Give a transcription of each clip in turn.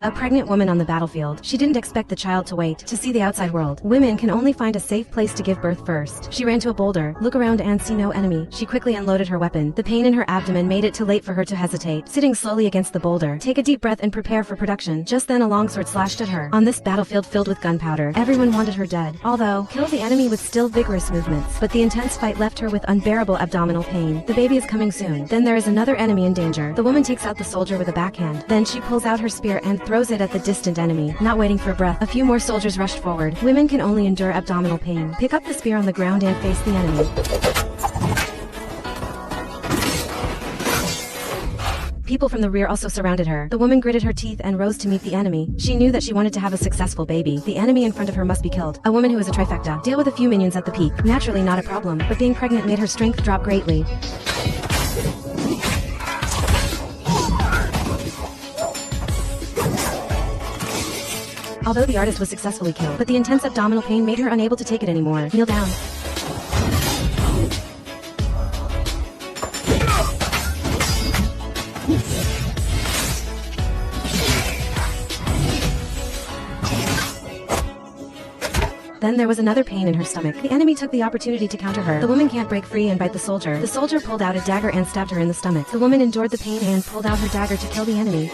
A pregnant woman on the battlefield. She didn't expect the child to wait to see the outside world. Women can only find a safe place to give birth first. She ran to a boulder, look around and see no enemy. She quickly unloaded her weapon. The pain in her abdomen made it too late for her to hesitate. Sitting slowly against the boulder, take a deep breath and prepare for production. Just then a longsword slashed at her. On this battlefield filled with gunpowder, everyone wanted her dead. Although, kill the enemy with still vigorous movements. But the intense fight left her with unbearable abdominal pain. The baby is coming soon. Then there is another enemy in danger. The woman takes out the soldier with a backhand. Then she pulls out her spear and throws it at the distant enemy. Not waiting for breath, a few more soldiers rushed forward. Women can only endure abdominal pain. Pick up the spear on the ground and face the enemy. People from the rear also surrounded her. The woman gritted her teeth and rose to meet the enemy. She knew that she wanted to have a successful baby. The enemy in front of her must be killed. A woman who is a trifecta. Deal with a few minions at the peak. Naturally not a problem, but being pregnant made her strength drop greatly. Although the artist was successfully killed, but the intense abdominal pain made her unable to take it anymore. Kneel down. Then there was another pain in her stomach. The enemy took the opportunity to counter her. The woman can't break free and bite the soldier. The soldier pulled out a dagger and stabbed her in the stomach. The woman endured the pain and pulled out her dagger to kill the enemy.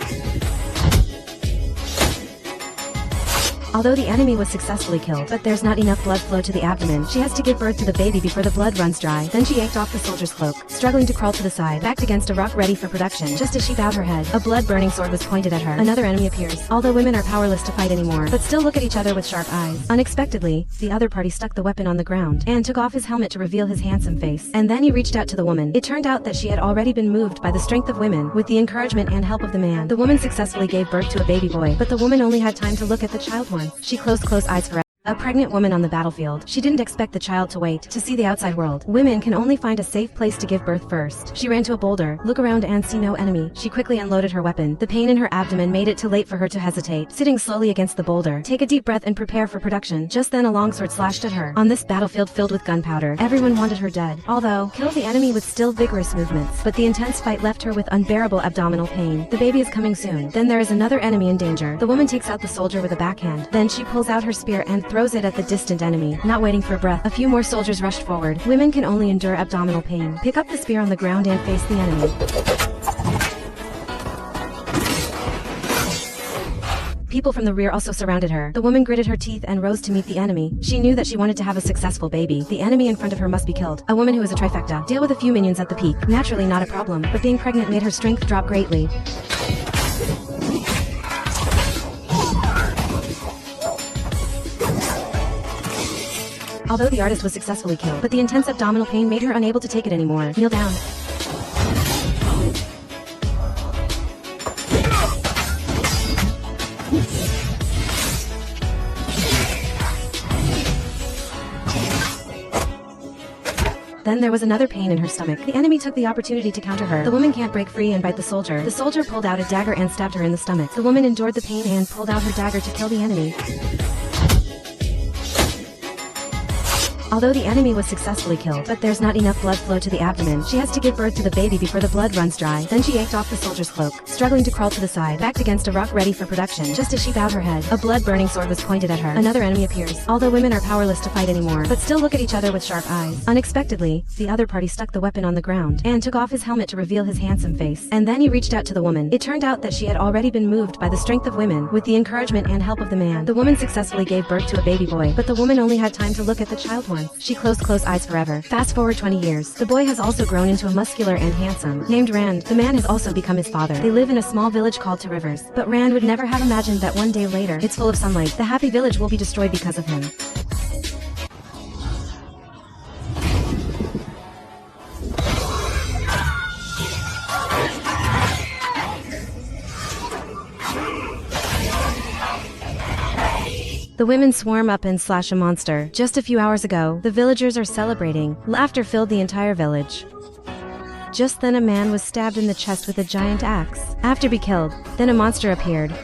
Although the enemy was successfully killed, but there's not enough blood flow to the abdomen. She has to give birth to the baby before the blood runs dry. Then she yanked off the soldier's cloak, struggling to crawl to the side, backed against a rock ready for production. Just as she bowed her head, a blood-burning sword was pointed at her. Another enemy appears. Although women are powerless to fight anymore, but still look at each other with sharp eyes. Unexpectedly, the other party stuck the weapon on the ground and took off his helmet to reveal his handsome face. And then he reached out to the woman. It turned out that she had already been moved by the strength of women. With the encouragement and help of the man, the woman successfully gave birth to a baby boy, but the woman only had time to look at the child once. She closed eyes forever. A pregnant woman on the battlefield. She didn't expect the child to wait to see the outside world. Women can only find a safe place to give birth first. She ran to a boulder, look around and see no enemy. She quickly unloaded her weapon. The pain in her abdomen made it too late for her to hesitate. Sitting slowly against the boulder, take a deep breath and prepare for production. Just then a longsword slashed at her. On this battlefield filled with gunpowder, everyone wanted her dead. Although, kill the enemy with still vigorous movements. But the intense fight left her with unbearable abdominal pain. The baby is coming soon. Then there is another enemy in danger. The woman takes out the soldier with a backhand. Then she pulls out her spear and throws it at the distant enemy. Not waiting for breath, a few more soldiers rushed forward. Women can only endure abdominal pain. Pick up the spear on the ground and face the enemy. People from the rear also surrounded her. The woman gritted her teeth and rose to meet the enemy. She knew that she wanted to have a successful baby. The enemy in front of her must be killed. A woman who is a trifecta. Deal with a few minions at the peak. Naturally not a problem, but being pregnant made her strength drop greatly. Although the artist was successfully killed, but the intense abdominal pain made her unable to take it anymore. Kneel down. Then there was another pain in her stomach. The enemy took the opportunity to counter her. The woman can't break free and bite the soldier. The soldier pulled out a dagger and stabbed her in the stomach. The woman endured the pain and pulled out her dagger to kill the enemy. Although the enemy was successfully killed, but there's not enough blood flow to the abdomen. She has to give birth to the baby before the blood runs dry. Then she yanked off the soldier's cloak, struggling to crawl to the side, backed against a rock ready for production. Just as she bowed her head, a blood-burning sword was pointed at her. Another enemy appears. Although women are powerless to fight anymore, but still look at each other with sharp eyes. Unexpectedly, the other party stuck the weapon on the ground and took off his helmet to reveal his handsome face. And then he reached out to the woman. It turned out that she had already been moved by the strength of women. With the encouragement and help of the man, the woman successfully gave birth to a baby boy, but the woman only had time to look at the child once. She closed eyes forever. Fast forward 20 years. The boy has also grown into a muscular and handsome. Named Rand, the man has also become his father. They live in a small village called Two Rivers. But Rand would never have imagined that one day later, it's full of sunlight. The happy village will be destroyed because of him. The women swarm up and slash a monster. Just a few hours ago, the villagers are celebrating. Laughter filled the entire village. Just then a man was stabbed in the chest with a giant axe. After be killed, then a monster appeared.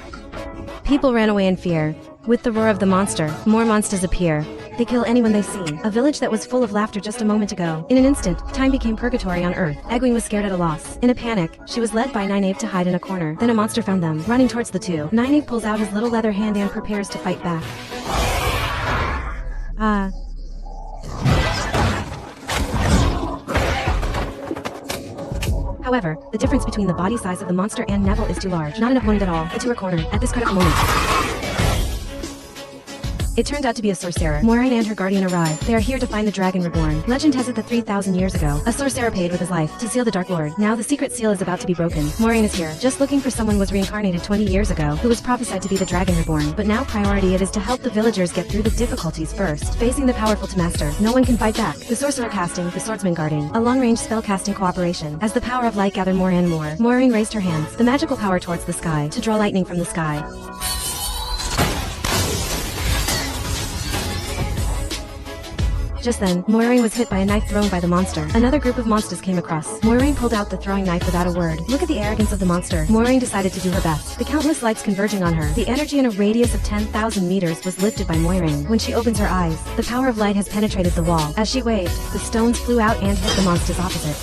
People ran away in fear. With the roar of the monster, more monsters appear. They kill anyone they see. A village that was full of laughter just a moment ago. In an instant, time became purgatory on Earth. Egwene was scared at a loss. In a panic, she was led by Nynaeve to hide in a corner. Then a monster found them, running towards the two. Nynaeve pulls out his little leather hand and prepares to fight back. However, the difference between the body size of the monster and Neville is too large. Not an opponent at all. The two are cornered at this critical moment. It turned out to be a sorcerer. Moiraine and her guardian arrive. They are here to find the Dragon Reborn. Legend has it that 3,000 years ago, a sorcerer paid with his life to seal the Dark Lord. Now the secret seal is about to be broken. Moiraine is here, just looking for someone was reincarnated 20 years ago, who was prophesied to be the Dragon Reborn. But now priority it is to help the villagers get through the difficulties first. Facing the powerful to master, no one can fight back. The sorcerer casting, the swordsman guarding. A long-range spell casting cooperation. As the power of light gathered more and more, Moiraine raised her hands, the magical power towards the sky, to draw lightning from the sky. Just then, Moiraine was hit by a knife thrown by the monster. Another group of monsters came across. Moiraine pulled out the throwing knife without a word. Look at the arrogance of the monster. Moiraine decided to do her best. The countless lights converging on her. The energy in a radius of 10,000 meters was lifted by Moiraine. When she opens her eyes, the power of light has penetrated the wall. As she waved, the stones flew out and hit the monsters opposite.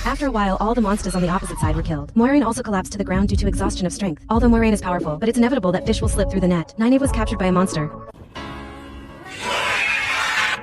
After a while, all the monsters on the opposite side were killed. Moiraine also collapsed to the ground due to exhaustion of strength. Although Moiraine is powerful, but it's inevitable that fish will slip through the net. Nynaeve was captured by a monster.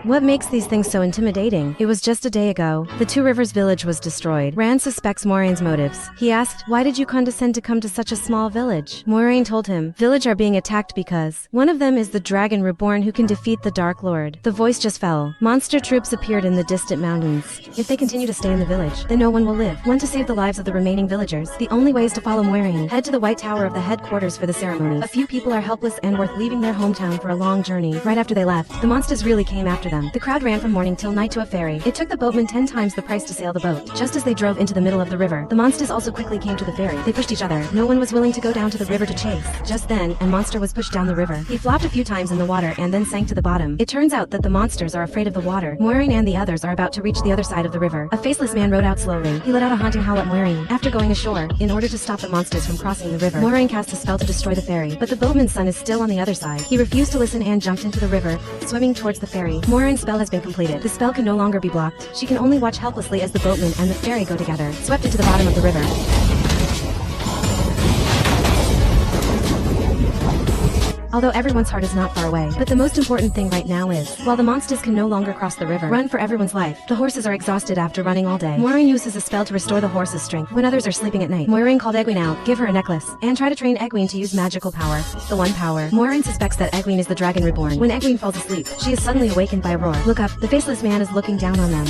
What makes these things so intimidating? It was just a day ago. The Two Rivers village was destroyed. Rand suspects Moraine's motives. He asked, why did you condescend to come to such a small village? Moiraine told him, village are being attacked because one of them is the Dragon Reborn who can defeat the Dark Lord. The voice just fell. Monster troops appeared in the distant mountains. If they continue to stay in the village, then no one will live. Want to save the lives of the remaining villagers? The only way is to follow Moiraine. Head to the White Tower of the headquarters for the ceremony. A few people are helpless and worth leaving their hometown for a long journey. Right after they left, the monsters really came after them. The crowd ran from morning till night to a ferry. It took the boatman 10 times the price to sail the boat. Just as they drove into the middle of the river, the monsters also quickly came to the ferry. They pushed each other. No one was willing to go down to the river to chase. Just then, a monster was pushed down the river. He flopped a few times in the water and then sank to the bottom. It turns out that the monsters are afraid of the water. Moiraine and the others are about to reach the other side of the river. A faceless man rode out slowly. He let out a haunting howl at Moiraine. After going ashore, in order to stop the monsters from crossing the river, Moiraine cast a spell to destroy the ferry. But the boatman's son is still on the other side. He refused to listen and jumped into the river, swimming towards the ferry. Moiraine's spell has been completed. The spell can no longer be blocked. She can only watch helplessly as the boatman and the ferry go together, swept into the bottom of the river. Although everyone's heart is not far away, but the most important thing right now is, while the monsters can no longer cross the river, run for everyone's life. The horses are exhausted after running all day. Moiraine uses a spell to restore the horses' strength when others are sleeping at night. Moiraine called Egwene out, give her a necklace, and try to train Egwene to use magical power. The one power. Moiraine suspects that Egwene is the Dragon Reborn. When Egwene falls asleep, she is suddenly awakened by a roar. Look up, the faceless man is looking down on them.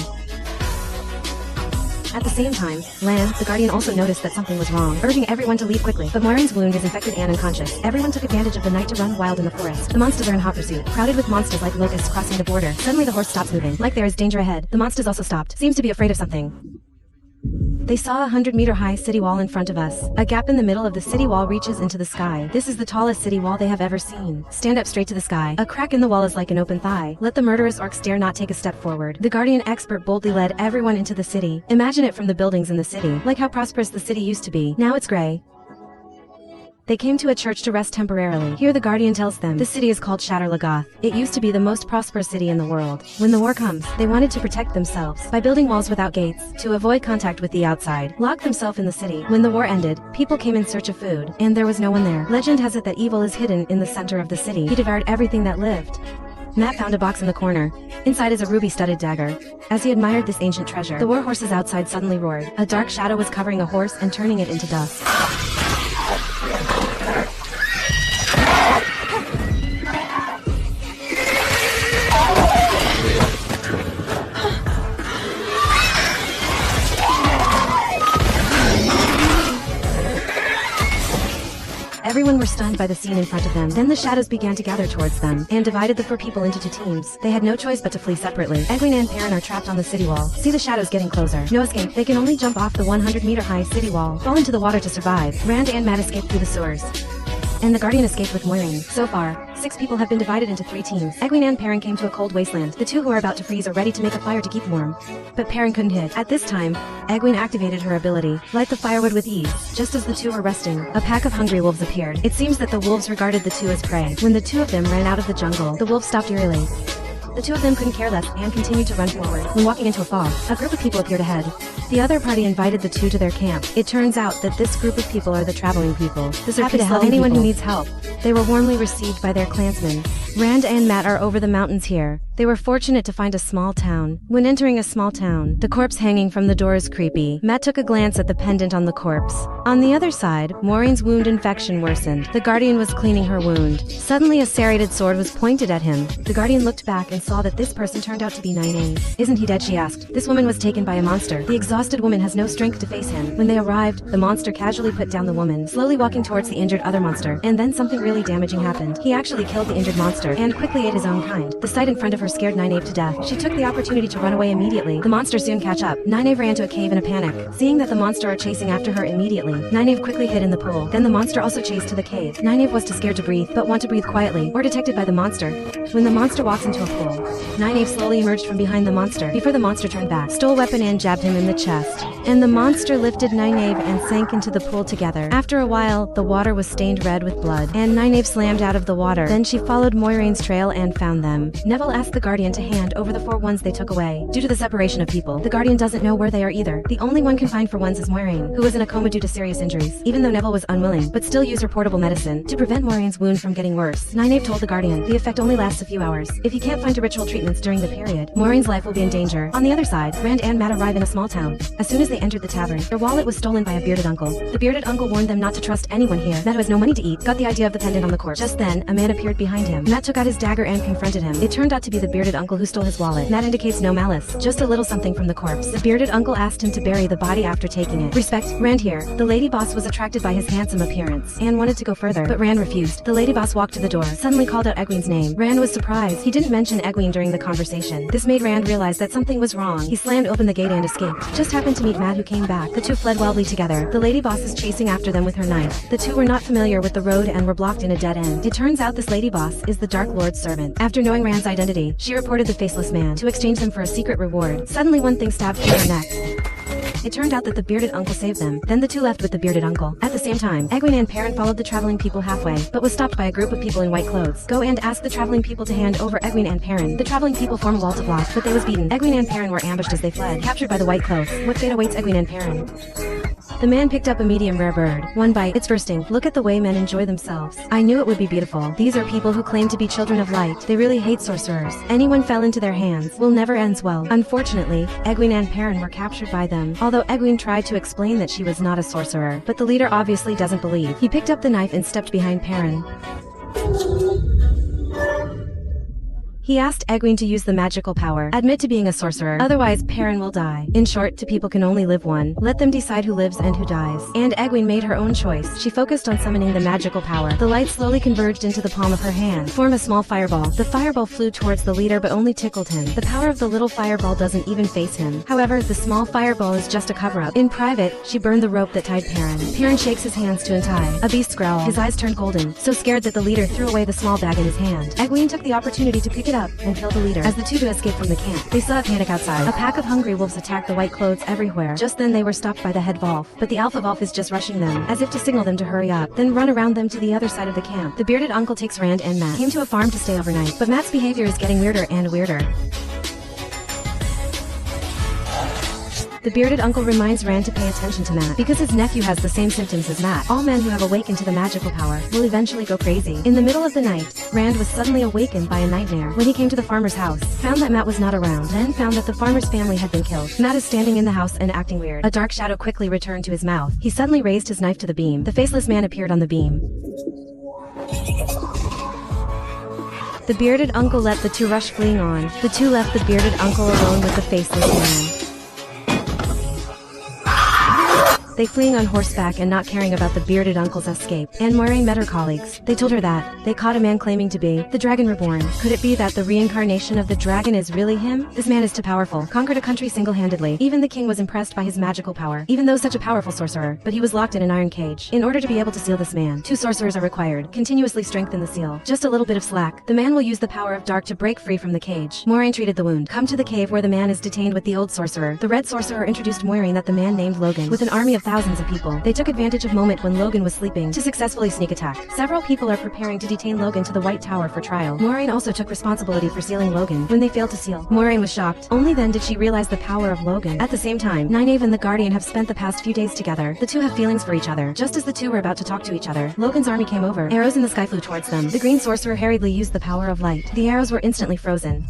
At the same time, Lan, the Guardian, also noticed that something was wrong, urging everyone to leave quickly. But Moiraine's wound is infected and unconscious. Everyone took advantage of the night to run wild in the forest. The monsters are in hot pursuit, crowded with monsters like locusts crossing the border. Suddenly the horse stops moving, like there is danger ahead. The monsters also stopped, seems to be afraid of something. They saw a 100-meter-high city wall in front of us. A gap in the middle of the city wall reaches into the sky. This is the tallest city wall they have ever seen. Stand up straight to the sky. A crack in the wall is like an open thigh. Let the murderous orcs dare not take a step forward. The Guardian expert boldly led everyone into the city. Imagine it from the buildings in the city, like how prosperous the city used to be. Now it's gray. They came to a church to rest temporarily. Here the Guardian tells them, the city is called Shatter Lagoth. It used to be the most prosperous city in the world. When the war comes, they wanted to protect themselves by building walls without gates, to avoid contact with the outside, lock themselves in the city. When the war ended, people came in search of food, and there was no one there. Legend has it that evil is hidden in the center of the city. He devoured everything that lived. Matt found a box in the corner. Inside is a ruby-studded dagger. As he admired this ancient treasure, the war horses outside suddenly roared. A dark shadow was covering a horse and turning it into dust. Everyone were stunned by the scene in front of them. Then the shadows began to gather towards them, and divided the four people into two teams. They had no choice but to flee separately. Egwene and Perrin are trapped on the city wall. See the shadows getting closer. No escape. They can only jump off the 100-meter-high city wall. Fall into the water to survive. Rand and Matt escape through the sewers. and the Guardian escaped with Moiraine. So far, 6 people have been divided into 3 teams. Egwene and Perrin came to a cold wasteland. The 2 who are about to freeze are ready to make a fire to keep warm. But Perrin couldn't hit. At this time, Egwene activated her ability, light the firewood with ease. Just as the 2 were resting, a pack of hungry wolves appeared. It seems that the wolves regarded the 2 as prey. When the 2 of them ran out of the jungle, the wolves stopped eerily. The 2 of them couldn't care less and continued to run forward. When walking into a fog, a group of people appeared ahead. The other party invited the 2 to their camp. It turns out that this group of people are the traveling people. These are happy to help anyone who needs help. They were warmly received by their clansmen. Rand and Matt are over the mountains here. They were fortunate to find a small town. When entering a small town, the corpse hanging from the door is creepy. Matt took a glance at the pendant on the corpse. On the other side, Moiraine's wound infection worsened. The Guardian was cleaning her wound. Suddenly a serrated sword was pointed at him. The Guardian looked back and saw that this person turned out to be Nynaeve. Isn't he dead, she asked. This woman was taken by a monster. The exhausted woman has no strength to face him. When they arrived, the monster casually put down the woman, slowly walking towards the injured other monster. And then something really damaging happened. He actually killed the injured monster and quickly ate his own kind. The sight in front of her scared Nynaeve to death. She took the opportunity to run away immediately. The monster soon catch up. Nynaeve ran to a cave in a panic. Seeing that the monster are chasing after her immediately, Nynaeve quickly hid in the pool. Then the monster also chased to the cave. Nynaeve was too scared to breathe, but want to breathe quietly, or detected by the monster. When the monster walks into a pool, Nynaeve slowly emerged from behind the monster. Before the monster turned back, stole weapon and jabbed him in the chest. And the monster lifted Nynaeve and sank into the pool together. After a while, the water was stained red with blood, and Nynaeve slammed out of the water. Then she followed Moiraine's trail and found them. Neville asked the Guardian to hand over the 4 ones they took away. Due to the separation of people, the Guardian doesn't know where they are either. The only one confined for ones is Moiraine, who was in a coma due to serious injuries. Even though Neville was unwilling, but still used her portable medicine to prevent Moiraine's wound from getting worse. Nynaeve told the Guardian, the effect only lasts a few hours. If you can't find ritual treatments during the period, Moiraine's life will be in danger. On the other side, Rand and Matt arrive in a small town. As soon as they entered the tavern, their wallet was stolen by a bearded uncle. The bearded uncle warned them not to trust anyone here. Matt, who has no money to eat, got the idea of the pendant on the corpse. Just then, a man appeared behind him. Matt took out his dagger and confronted him. It turned out to be the bearded uncle who stole his wallet. Matt indicates no malice, just a little something from the corpse. The bearded uncle asked him to bury the body after taking it. Respect, Rand here. The lady boss was attracted by his handsome appearance and wanted to go further, but Rand refused. The lady boss walked to the door, suddenly called out Egwene's name. Rand was surprised. He didn't mention Egwene during the conversation. This made Rand realize that something was wrong. He slammed open the gate and escaped. Just happened to meet Matt, who came back. The 2 fled wildly together. The lady boss is chasing after them with her knife. The 2 were not familiar with the road and were blocked in a dead end. It turns out this lady boss is the Dark Lord's servant. After knowing Rand's identity, she reported the faceless man to exchange them for a secret reward. Suddenly one thing stabbed through her neck. It turned out that the bearded uncle saved them. Then the 2 left with the bearded uncle. At the same time, Egwene and Perrin followed the traveling people halfway, but was stopped by a group of people in white clothes. Go and ask the traveling people to hand over Egwene and Perrin. The traveling people formed a wall to block, but they was beaten. Egwene and Perrin were ambushed as they fled, captured by the white clothes. What fate awaits Egwene and Perrin? The man picked up a medium rare bird. One bite. It's bursting. Look at the way men enjoy themselves. I knew it would be beautiful. These are people who claim to be children of light. They really hate sorcerers. Anyone fell into their hands will never ends well. Unfortunately, Egwene and Perrin were captured by them. Although Egwene tried to explain that she was not a sorcerer, but the leader obviously doesn't believe. He picked up the knife and stepped behind Perrin. He asked Egwene to use the magical power. Admit to being a sorcerer, otherwise Perrin will die. In short, 2 people can only live one. Let them decide who lives and who dies. And Egwene made her own choice. She focused on summoning the magical power. The light slowly converged into the palm of her hand, form a small fireball. The fireball flew towards the leader but only tickled him. The power of the little fireball doesn't even face him. However, the small fireball is just a cover-up. In private, she burned the rope that tied Perrin. Perrin shakes his hands to untie. A beast growled. His eyes turned golden, so scared that the leader threw away the small bag in his hand. Egwene took the opportunity to pick it up and kill the leader. As the 2 do escape from the camp, they saw a panic outside. A pack of hungry wolves attacked the white clothes everywhere. Just then they were stopped by the head Volf, but the alpha Volf is just rushing them, as if to signal them to hurry up, then run around them to the other side of the camp. The bearded uncle takes Rand and Matt. Came to a farm to stay overnight, but Matt's behavior is getting weirder and weirder. The bearded uncle reminds Rand to pay attention to Matt, because his nephew has the same symptoms as Matt. All men who have awakened to the magical power will eventually go crazy. In the middle of the night, Rand was suddenly awakened by a nightmare. When he came to the farmer's house, found that Matt was not around, then found that the farmer's family had been killed. Matt is standing in the house and acting weird. A dark shadow quickly returned to his mouth. He suddenly raised his knife to the beam. The faceless man appeared on the beam. The bearded uncle let the 2 rush fleeing on. The 2 left the bearded uncle alone with the faceless man. they fleeing on horseback and not caring about the bearded uncle's escape. And Moiraine met her colleagues. They told her that they caught a man claiming to be the Dragon Reborn. Could it be that the reincarnation of the dragon is really him? This man is too powerful, conquered a country single-handedly. Even the king was impressed by his magical power, even though such a powerful sorcerer, but he was locked in an iron cage. In order to be able to seal this man, 2 sorcerers are required. Continuously strengthen the seal. Just a little bit of slack, the man will use the power of dark to break free from the cage. Moiraine treated the wound. Come to the cave where the man is detained with the old sorcerer. The red sorcerer introduced Moiraine that the man named Logan, with an army of thousands of people. They took advantage of moment when Logan was sleeping to successfully sneak attack. Several people are preparing to detain Logan to the White Tower for trial. Moiraine also took responsibility for sealing Logan when they failed to seal. Moiraine was shocked. Only then did she realize the power of Logan. At the same time, Nynaeve and the Guardian have spent the past few days together. The two have feelings for each other. Just as the two were about to talk to each other, Logan's army came over. Arrows in the sky flew towards them. The green sorcerer hurriedly used the power of light. The arrows were instantly frozen.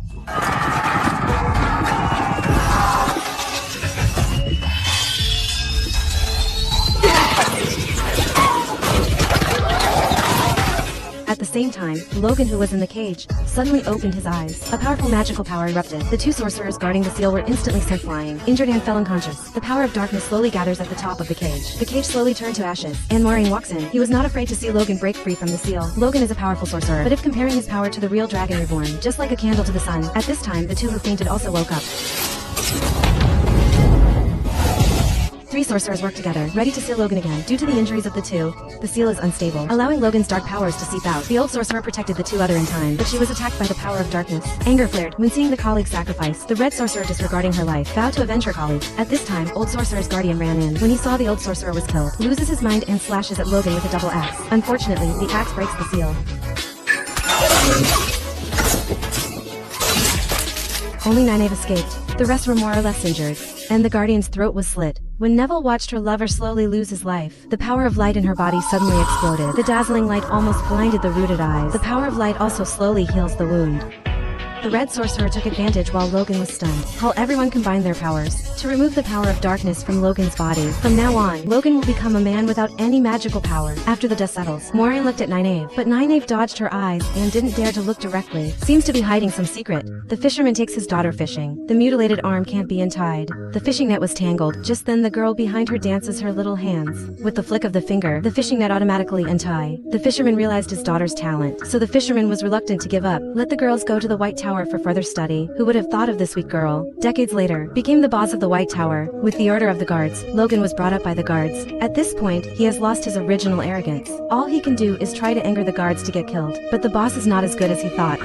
At the same time, Logan, who was in the cage, suddenly opened his eyes. A powerful magical power erupted. The 2 sorcerers guarding the seal were instantly sent flying. Injured and fell unconscious. The power of darkness slowly gathers at the top of the cage. The cage slowly turned to ashes, and Moiraine walks in. He was not afraid to see Logan break free from the seal. Logan is a powerful sorcerer, but if comparing his power to the real Dragon Reborn, just like a candle to the sun. At this time, the 2 who fainted also woke up. 3 sorcerers work together, ready to seal Logan again. Due to the injuries of the 2, the seal is unstable, allowing Logan's dark powers to seep out. The old sorcerer protected the 2 other in time, but she was attacked by the power of darkness. Anger flared when seeing the colleague's sacrifice. The red sorcerer, disregarding her life, vowed to avenge her colleague. At this time, old sorcerer's guardian ran in. When he saw the old sorcerer was killed, loses his mind and slashes at Logan with a double axe. Unfortunately, the axe breaks the seal. Only Nynaeve escaped. The rest were more or less injured, and the Guardian's throat was slit. When Neville watched her lover slowly lose his life, the power of light in her body suddenly exploded. The dazzling light almost blinded the rooted eyes. The power of light also slowly heals the wound. The red sorcerer took advantage while Logan was stunned. While everyone combined their powers to remove the power of darkness from Logan's body. From now on, Logan will become a man without any magical power. After the dust settles, Moiraine looked at Nynaeve, but Nynaeve dodged her eyes and didn't dare to look directly. Seems to be hiding some secret. The fisherman takes his daughter fishing. The mutilated arm can't be untied. The fishing net was tangled. Just then the girl behind her dances her little hands. With the flick of the finger, the fishing net automatically untie. The fisherman realized his daughter's talent, so the fisherman was reluctant to give up. Let the girls go to the White Tower for further study. Who would have thought of this sweet girl? Decades later, became the boss of the White Tower. With the order of the guards, Logan was brought up by the guards. At this point, he has lost his original arrogance. All he can do is try to anger the guards to get killed, but the boss is not as good as he thought.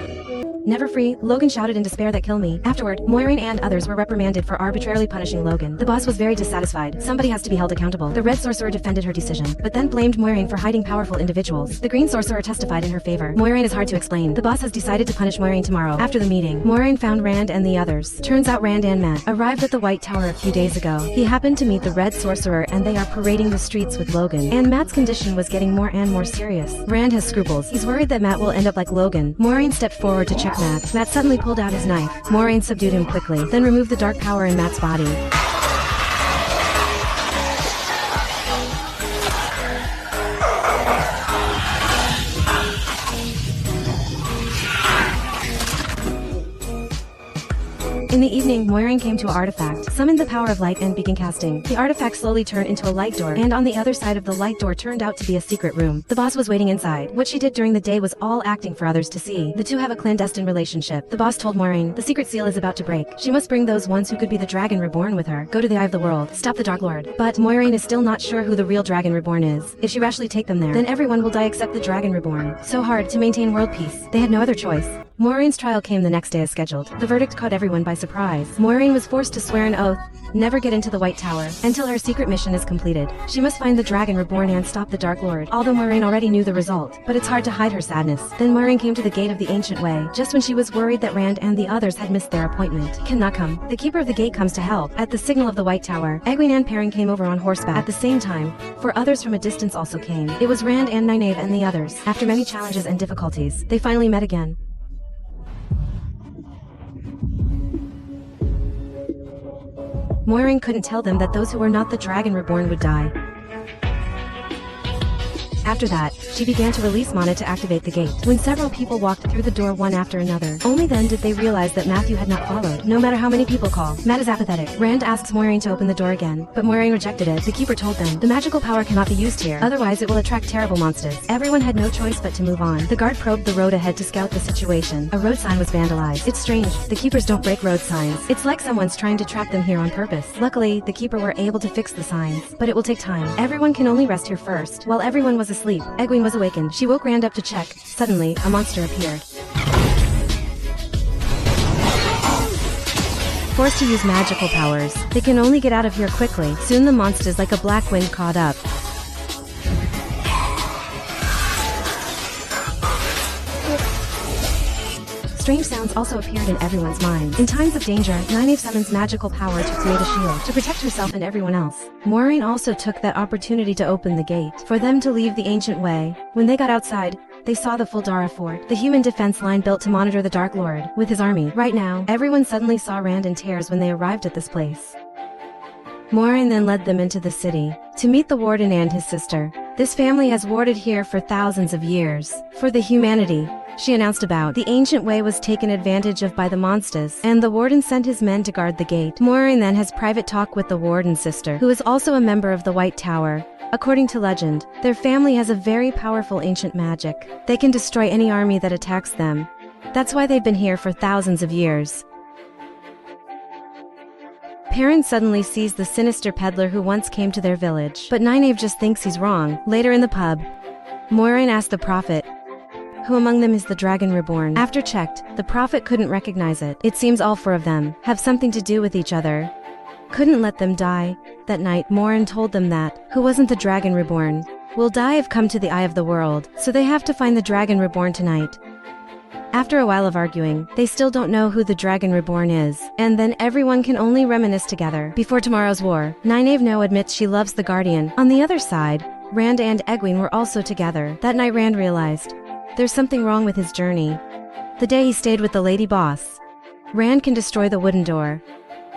Never free, Logan shouted in despair that kill me. Afterward, Moiraine and others were reprimanded for arbitrarily punishing Logan. The boss was very dissatisfied. Somebody has to be held accountable. The red sorcerer defended her decision, but then blamed Moiraine for hiding powerful individuals. The green sorcerer testified in her favor. Moiraine is hard to explain. The boss has decided to punish Moiraine tomorrow. After the meeting, Moiraine found Rand and the others. Turns out Rand and Matt arrived at the White Tower a few days ago. He happened to meet the red sorcerer and they are parading the streets with Logan. And Matt's condition was getting more and more serious. Rand has scruples. He's worried that Matt will end up like Logan. Moiraine stepped forward to check Matt. Matt suddenly pulled out his knife. Moiraine subdued him quickly, then removed the dark power in Matt's body. In the evening, Moiraine came to an artifact, summoned the power of light and began casting. The artifact slowly turned into a light door, and on the other side of the light door turned out to be a secret room. The boss was waiting inside. What she did during the day was all acting for others to see. The two have a clandestine relationship. The boss told Moiraine, the secret seal is about to break. She must bring those ones who could be the Dragon Reborn with her. Go to the Eye of the World. Stop the Dark Lord. But Moiraine is still not sure who the real Dragon Reborn is. If she rashly take them there, then everyone will die except the Dragon Reborn. So hard to maintain world peace. They had no other choice. Moiraine's trial came the next day as scheduled. The verdict caught everyone by surprise. Moiraine was forced to swear an oath, never get into the White Tower, until her secret mission is completed. She must find the Dragon Reborn and stop the Dark Lord. Although Moiraine already knew the result, but it's hard to hide her sadness. Then Moiraine came to the gate of the Ancient Way, just when she was worried that Rand and the others had missed their appointment. Cannot come. The keeper of the gate comes to help. At the signal of the White Tower, Egwene and Perrin came over on horseback. At the same time, 4 others from a distance also came. It was Rand and Nynaeve and the others. After many challenges and difficulties, they finally met again. Moiraine couldn't tell them that those who were not the Dragon Reborn would die. After that, she began to release mana to activate the gate. When several people walked through the door one after another, only then did they realize that Matthew had not followed. No matter how many people call, Matt is apathetic. Rand asks Moiraine to open the door again, but Moiraine rejected it. The keeper told them, the magical power cannot be used here, otherwise it will attract terrible monsters. Everyone had no choice but to move on. The guard probed the road ahead to scout the situation. A road sign was vandalized. It's strange, the keepers don't break road signs. It's like someone's trying to trap them here on purpose. Luckily, the keeper were able to fix the signs, but it will take time. Everyone can only rest here first. While everyone was asleep, Egwene was awakened. She woke Rand up to check. Suddenly, a monster appeared. Forced to use magical powers, they can only get out of here quickly. Soon the monsters like a black wind caught up. Strange sounds also appeared in everyone's minds. In times of danger, Nynaeve summons magical power to create a shield, to protect herself and everyone else. Moiraine also took that opportunity to open the gate, for them to leave the ancient way. When they got outside, they saw the Fuldara fort, the human defense line built to monitor the Dark Lord, with his army. Right now, everyone suddenly saw Rand in tears when they arrived at this place. Moiraine then led them into the city, to meet the warden and his sister. This family has warded here for thousands of years, for the humanity. She announced about the ancient way was taken advantage of by the monsters, and the warden sent his men to guard the gate. Moiraine then has private talk with the warden's sister, who is also a member of the White Tower. According to legend, their family has a very powerful ancient magic. They can destroy any army that attacks them. That's why they've been here for thousands of years. Perrin suddenly sees the sinister peddler who once came to their village, but Nynaeve just thinks he's wrong. Later in the pub, Moiraine asks the prophet, who among them is the dragon reborn. After checked, the prophet couldn't recognize it. It seems all four of them have something to do with each other. Couldn't let them die. That night, Moiraine told them that, who wasn't the dragon reborn, will die if come to the eye of the world, so they have to find the dragon reborn tonight. After a while of arguing, they still don't know who the dragon reborn is, and then everyone can only reminisce together. Before tomorrow's war, Nynaeve now admits she loves the Guardian. On the other side, Rand and Egwene were also together. That night Rand realized there's something wrong with his journey. The day he stayed with the lady boss, Rand can destroy the wooden door.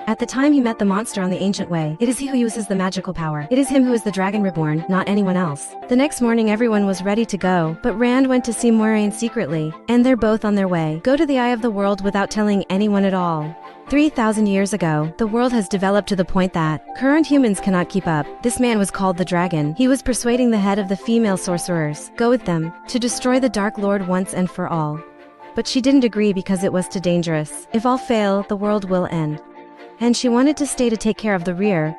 At the time he met the monster on the ancient way, it is he who uses the magical power. It is him who is the dragon reborn, not anyone else. The next morning everyone was ready to go, but Rand went to see Moiraine secretly, and they're both on their way. Go to the eye of the world without telling anyone at all. 3,000 years ago, the world has developed to the point that current humans cannot keep up. This man was called the Dragon. He was persuading the head of the female sorcerers, go with them, to destroy the Dark Lord once and for all. But she didn't agree because it was too dangerous. If all fail, the world will end. And she wanted to stay to take care of the rear.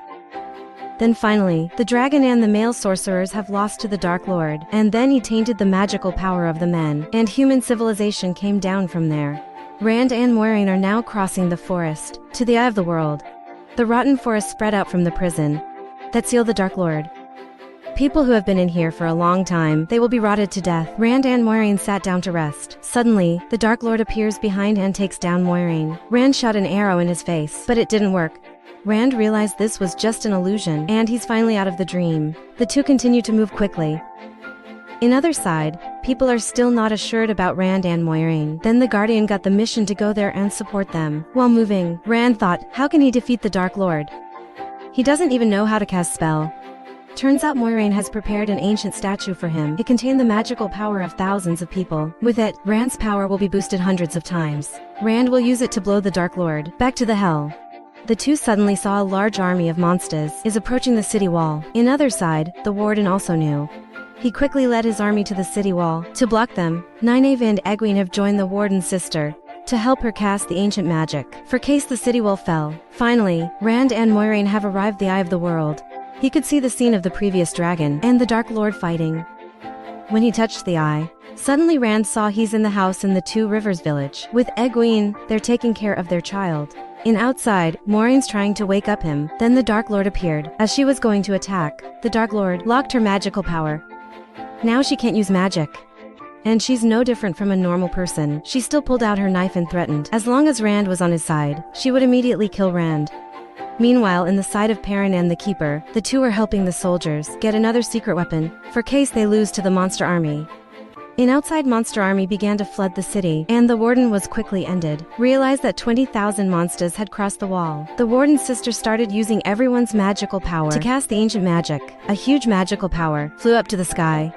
Then finally, the dragon and the male sorcerers have lost to the Dark Lord, and then he tainted the magical power of the men, and human civilization came down from there. Rand and Moiraine are now crossing the forest, to the eye of the world. The rotten forest spread out from the prison that sealed the Dark Lord. People who have been in here for a long time, they will be rotted to death. Rand and Moiraine sat down to rest. Suddenly, the Dark Lord appears behind and takes down Moiraine. Rand shot an arrow in his face, but it didn't work. Rand realized this was just an illusion, and he's finally out of the dream. The two continue to move quickly. In other side, people are still not assured about Rand and Moiraine. Then the Guardian got the mission to go there and support them. While moving, Rand thought, how can he defeat the Dark Lord? He doesn't even know how to cast spell. Turns out Moiraine has prepared an ancient statue for him. It contained the magical power of thousands of people. With it, Rand's power will be boosted hundreds of times. Rand will use it to blow the Dark Lord back to the hell. The two suddenly saw a large army of monsters is approaching the city wall. In other side, the warden also knew. He quickly led his army to the city wall. To block them, Nynaeve and Egwene have joined the warden's sister to help her cast the ancient magic, for case the city wall fell. Finally, Rand and Moiraine have arrived the eye of the world. He could see the scene of the previous dragon and the Dark Lord fighting. When he touched the eye, suddenly Rand saw he's in the house in the Two Rivers village. With Egwene, they're taking care of their child. In outside, Moiraine's trying to wake up him. Then the Dark Lord appeared. As she was going to attack, the Dark Lord locked her magical power. Now she can't use magic. And she's no different from a normal person. She still pulled out her knife and threatened. As long as Rand was on his side, she would immediately kill Rand. Meanwhile, in the side of Perrin and the Keeper, the two are helping the soldiers get another secret weapon, for case they lose to the monster army. An outside monster army began to flood the city, and the warden was quickly ended. Realized that 20,000 monsters had crossed the wall. The warden's sister started using everyone's magical power to cast the ancient magic. A huge magical power flew up to the sky.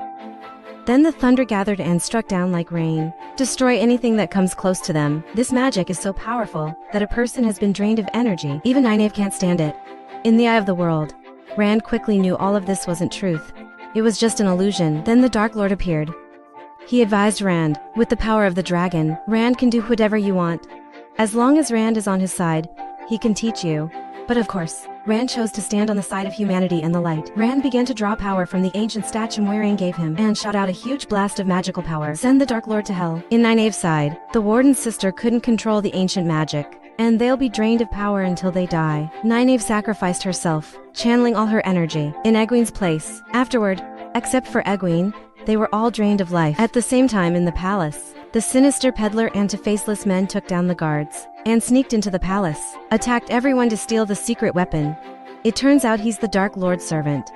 Then the thunder gathered and struck down like rain. Destroy anything that comes close to them. This magic is so powerful that a person has been drained of energy. Even Nynaeve can't stand it. In the eye of the world, Rand quickly knew all of this wasn't truth. It was just an illusion. Then the Dark Lord appeared. He advised Rand, with the power of the dragon, Rand can do whatever you want. As long as Rand is on his side, he can teach you. But of course, Rand chose to stand on the side of humanity and the light. Rand began to draw power from the ancient statue Moiraine gave him and shot out a huge blast of magical power. Send the Dark Lord to hell. In Nynaeve's side, the Warden's sister couldn't control the ancient magic, and they'll be drained of power until they die. Nynaeve sacrificed herself, channeling all her energy, in Egwene's place. Afterward, except for Egwene, they were all drained of life. At the same time in the palace, the sinister peddler and two faceless men took down the guards and sneaked into the palace, attacked everyone to steal the secret weapon. It turns out he's the Dark Lord's servant,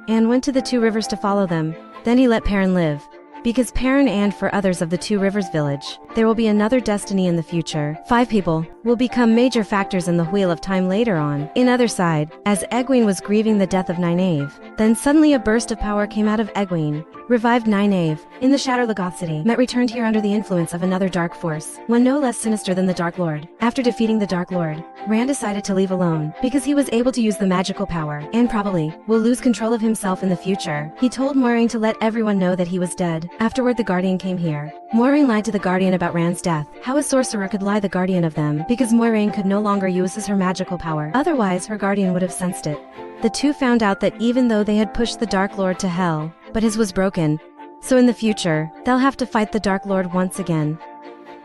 and went to the Two Rivers to follow them. Then he let Perrin live, because Perrin and for others of the Two Rivers village, there will be another destiny in the future. 5 people will become major factors in the Wheel of Time later on. In other side, as Egwene was grieving the death of Nynaeve, then suddenly a burst of power came out of Egwene, revived Nynaeve. In the Shadow Logoth City, Met returned here under the influence of another dark force, one no less sinister than the Dark Lord. After defeating the Dark Lord, Rand decided to leave alone, because he was able to use the magical power, and probably will lose control of himself in the future. He told Moiraine to let everyone know that he was dead. Afterward the Guardian came here. Moiraine lied to the Guardian about Rand's death. How a sorcerer could lie the Guardian of them? Because Moiraine could no longer use her magical power. Otherwise her Guardian would have sensed it. The two found out that even though they had pushed the Dark Lord to hell, but his was broken. So in the future, they'll have to fight the Dark Lord once again.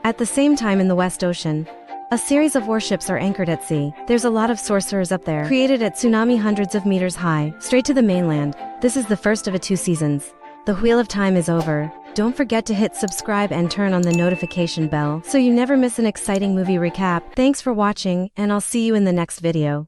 At the same time in the West Ocean, a series of warships are anchored at sea. There's a lot of sorcerers up there, created at tsunami hundreds of meters high, straight to the mainland. This is the first of 2 seasons. The Wheel of Time is over. Don't forget to hit subscribe and turn on the notification bell so you never miss an exciting movie recap. Thanks for watching, and I'll see you in the next video.